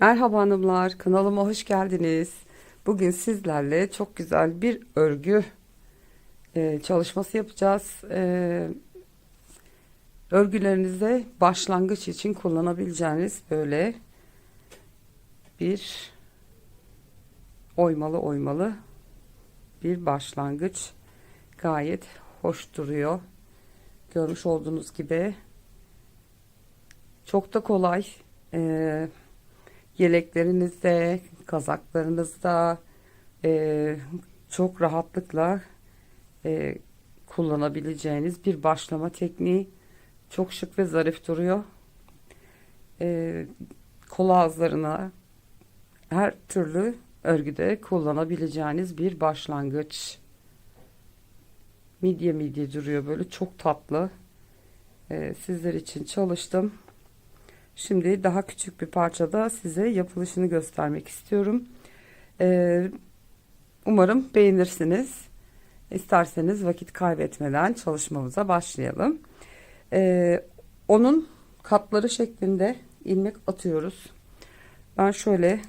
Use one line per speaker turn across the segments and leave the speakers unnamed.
Merhaba hanımlar, kanalıma hoş geldiniz. Bugün sizlerle çok güzel bir örgü çalışması yapacağız. Örgülerinizde başlangıç için kullanabileceğiniz böyle bir oymalı bir başlangıç. Gayet hoş duruyor. Görmüş olduğunuz gibi çok da kolay. E, Yeleklerinizde, kazaklarınızda çok rahatlıkla e, kullanabileceğiniz bir başlama tekniği. Çok şık ve zarif duruyor. E, Kol ağızlarına her türlü örgüde kullanabileceğiniz bir başlangıç. Midye duruyor, böyle çok tatlı. Sizler için çalıştım. Şimdi daha küçük bir parçada size yapılışını göstermek istiyorum. E, Umarım beğenirsiniz. İsterseniz vakit kaybetmeden çalışmamıza başlayalım. Ee, Onun katları şeklinde ilmek atıyoruz. Ben şöyle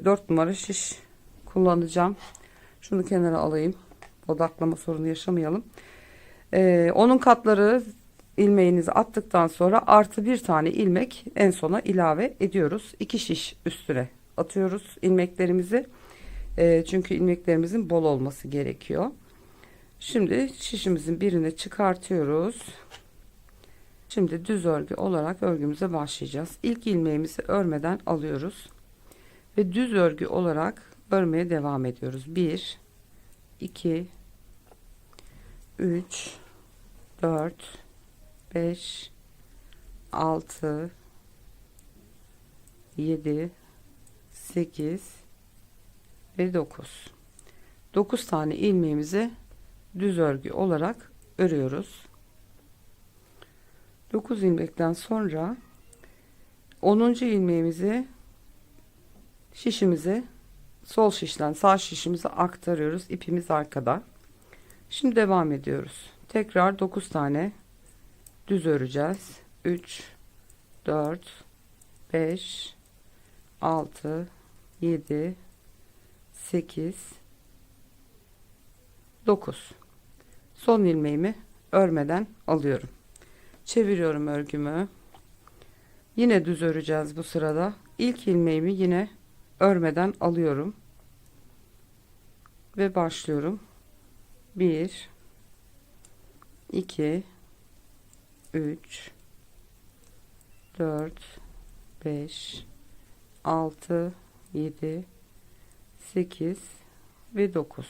4 numara şiş kullanacağım. Şunu kenara alayım. Odaklama sorunu yaşamayalım. Onun katları ilmeğinizi attıktan sonra artı bir tane ilmek en sona ilave ediyoruz. 2 şiş üstüne atıyoruz ilmeklerimizi. Çünkü ilmeklerimizin bol olması gerekiyor. Şimdi şişimizin birini çıkartıyoruz. Şimdi düz örgü olarak örgümüze başlayacağız. İlk ilmeğimizi örmeden alıyoruz ve düz örgü olarak örmeye devam ediyoruz. 1 2 3 4 5 6 7 8 ve 9 tane ilmeğimizi düz örgü olarak örüyoruz. 9 ilmekten sonra 10. ilmeğimizi şişimize, sol şişten sağ şişimize aktarıyoruz. İpimiz arkada. Şimdi devam ediyoruz. Tekrar 9 tane düz öreceğiz. 3 4 5 6 7 8 9. Son ilmeğimi örmeden alıyorum. Çeviriyorum örgümü. Yine düz öreceğiz bu sırada. İlk ilmeğimi yine örmeden alıyorum ve başlıyorum. 1 2 3 4 5 6 7 8 ve 9.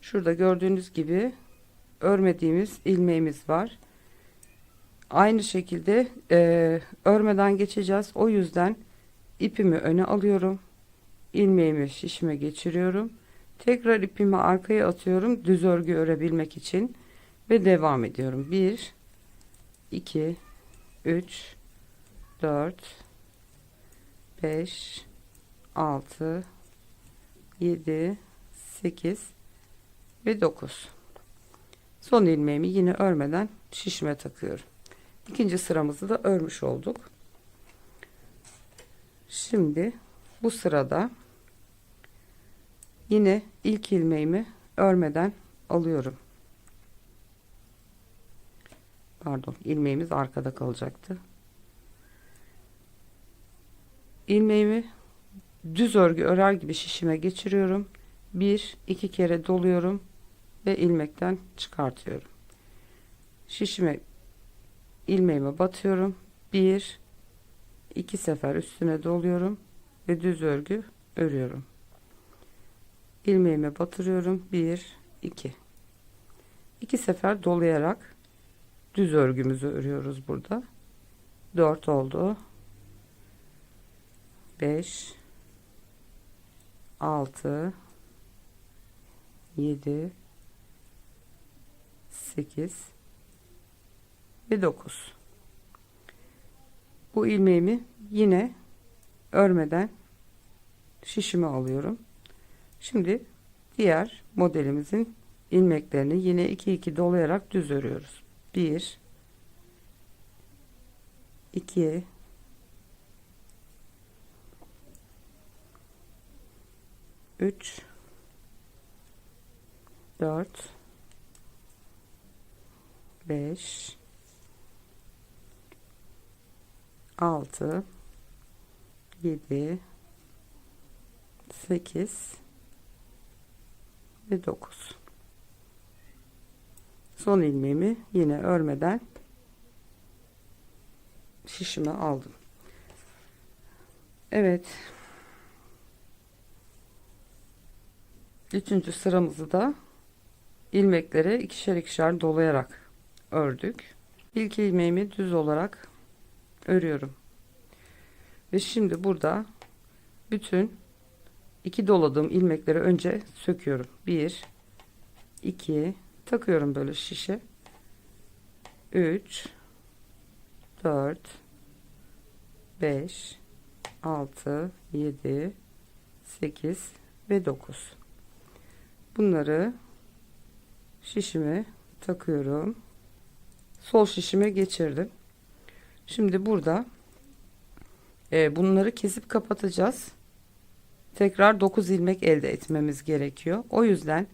Şurada gördüğünüz gibi örmediğimiz ilmeğimiz var. Aynı şekilde örmeden geçeceğiz. O yüzden ipimi öne alıyorum. İlmeğimi şişime geçiriyorum. Tekrar ipimi arkaya atıyorum. Düz örgü örebilmek için. Ve devam ediyorum. 1 2 3 4 5 6 7 8 ve 9. Son ilmeğimi yine örmeden şişime takıyorum. İkinci sıramızı da örmüş olduk. Şimdi bu sırada yine ilk ilmeğimi örmeden alıyorum. Pardon, ilmeğimiz arkada kalacaktı. İlmeğimi düz örgü örer gibi şişime geçiriyorum. 1-2 kere doluyorum ve ilmekten çıkartıyorum. Şişime ilmeğime batıyorum. 1-2 sefer üstüne doluyorum ve düz örgü örüyorum. İlmeğime batırıyorum. 1-2. 2 sefer dolayarak düz örgümüzü örüyoruz burada. 4 oldu. 5 6 7 8 ve 9. Bu ilmeğimi yine örmeden şişime alıyorum. Şimdi diğer modelimizin ilmeklerini yine 2 dolayarak düz örüyoruz. 1 2 3 4 5 6 7 8 ve 9. Son ilmeğimi yine örmeden şişime aldım. Evet. Üçüncü sıramızı da ilmeklere ikişer ikişer dolayarak ördük. İlk ilmeğimi düz olarak örüyorum. Ve şimdi burada bütün iki doladığım ilmekleri önce söküyorum. 1 2 takıyorum böyle şişe. 3 4 5 6 7 8 ve 9. Bunları şişime takıyorum. Sol şişime geçirdim. Şimdi burada bunları kesip kapatacağız. Tekrar 9 ilmek elde etmemiz gerekiyor. O yüzden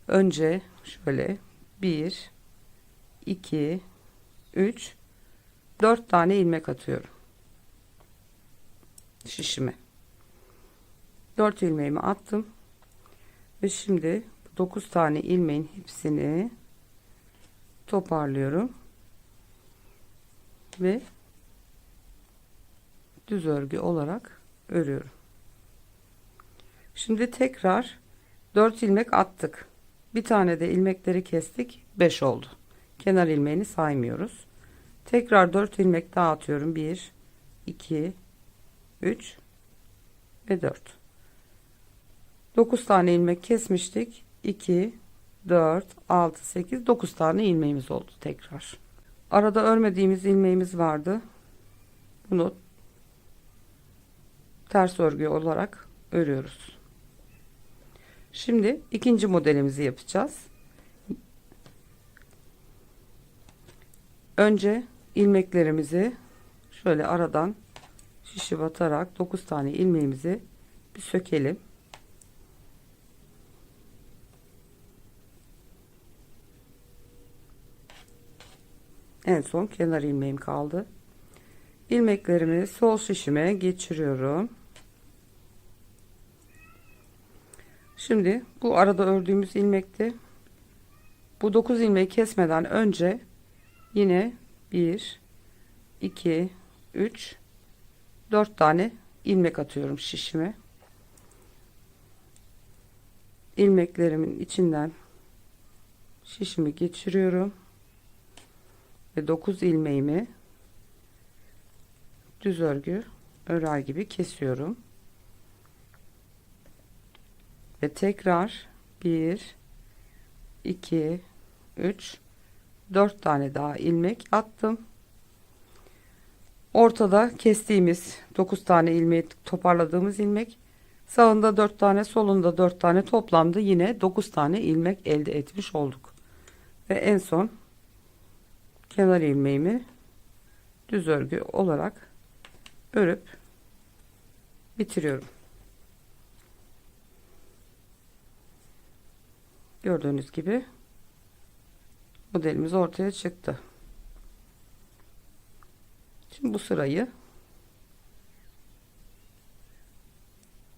önce şöyle 1 2 3 4 tane ilmek atıyorum şişime. 4 ilmeğimi attım ve şimdi 9 tane ilmeğin hepsini toparlıyorum ve düz örgü olarak örüyorum. Şimdi tekrar 4 ilmek attık. Bir tane de ilmekleri kestik. 5 oldu. Kenar ilmeğini saymıyoruz. Tekrar 4 ilmek daha atıyorum. 1 2 3 ve 4. 9 tane ilmek kesmiştik. 2 4 6 8 9 tane ilmeğimiz oldu tekrar. Arada örmediğimiz ilmeğimiz vardı. Bunu ters örgü olarak örüyoruz. Şimdi ikinci modelimizi yapacağız. Önce ilmeklerimizi şöyle aradan şişi batarak 9 tane ilmeğimizi bir sökelim. En son kenar ilmeğim kaldı. İlmeklerimi sol şişime geçiriyorum. Şimdi bu arada ördüğümüz ilmekte bu 9 ilmeği kesmeden önce yine 1 2 3 4 tane ilmek atıyorum şişime. İlmeklerimin içinden şişimi geçiriyorum ve 9 ilmeğimi düz örgü örer gibi kesiyorum. Ve tekrar 1 2 3 4 tane daha ilmek attım. Ortada kestiğimiz 9 tane ilmeği toparladığımız ilmek, sağında 4 tane, solunda 4 tane, toplamda yine 9 tane ilmek elde etmiş olduk. Ve en son kenar ilmeğimi düz örgü olarak örüp bitiriyorum. Gördüğünüz gibi modelimiz ortaya çıktı. Şimdi bu sırayı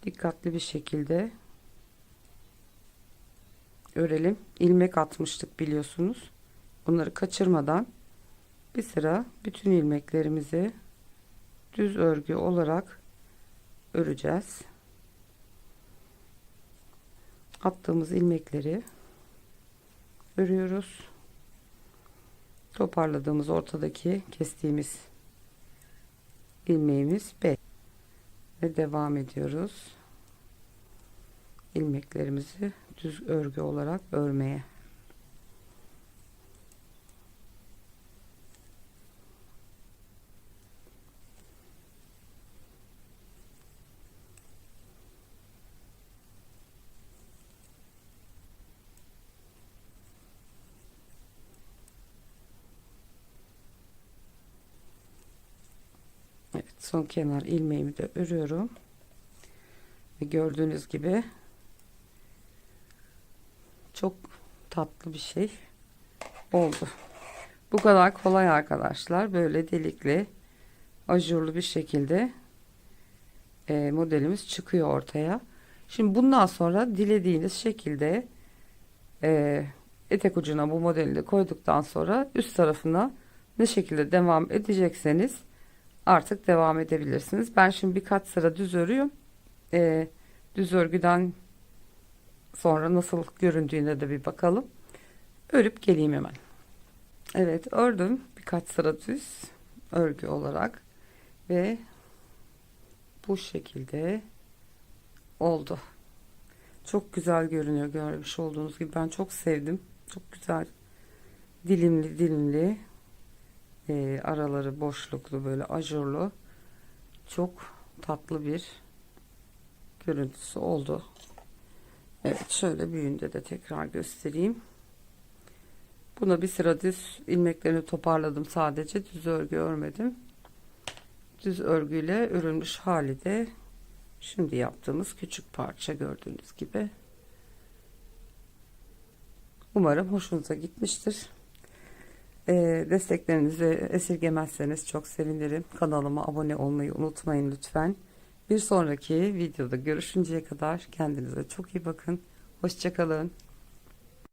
dikkatli bir şekilde örelim. İlmek atmıştık biliyorsunuz. Bunları kaçırmadan bir sıra bütün ilmeklerimizi düz örgü olarak öreceğiz. Attığımız ilmekleri örüyoruz. Toparladığımız ortadaki kestiğimiz ilmeğimiz 5 ve devam ediyoruz. İlmeklerimizi düz örgü olarak örmeye. Evet, son kenar ilmeğimi de örüyorum ve gördüğünüz gibi çok tatlı bir şey oldu. Bu kadar kolay arkadaşlar. Böyle delikli, ajurlu bir şekilde modelimiz çıkıyor ortaya. Şimdi bundan sonra dilediğiniz şekilde etek ucuna bu modeli de koyduktan sonra üst tarafına ne şekilde devam edecekseniz artık devam edebilirsiniz. Ben şimdi birkaç sıra düz örüyorum. Düz örgüden sonra nasıl göründüğüne de bir bakalım. Örüp geleyim hemen. Evet, ördüm birkaç sıra düz örgü olarak ve bu şekilde oldu. Çok güzel görünüyor, görmüş olduğunuz gibi. Ben çok sevdim. Çok güzel dilimli dilimli, araları boşluklu, böyle ajurlu, çok tatlı bir görüntüsü oldu. Evet, şöyle büyüğünde de tekrar göstereyim. Buna bir sıra düz ilmeklerini toparladım, sadece düz örgü örmedim. Düz örgüyle örülmüş hali de şimdi yaptığımız küçük parça, gördüğünüz gibi. Umarım hoşunuza gitmiştir. Desteklerinizi esirgemezseniz çok sevinirim. Kanalıma abone olmayı unutmayın lütfen. Bir sonraki videoda görüşünceye kadar kendinize çok iyi bakın. Hoşça kalın.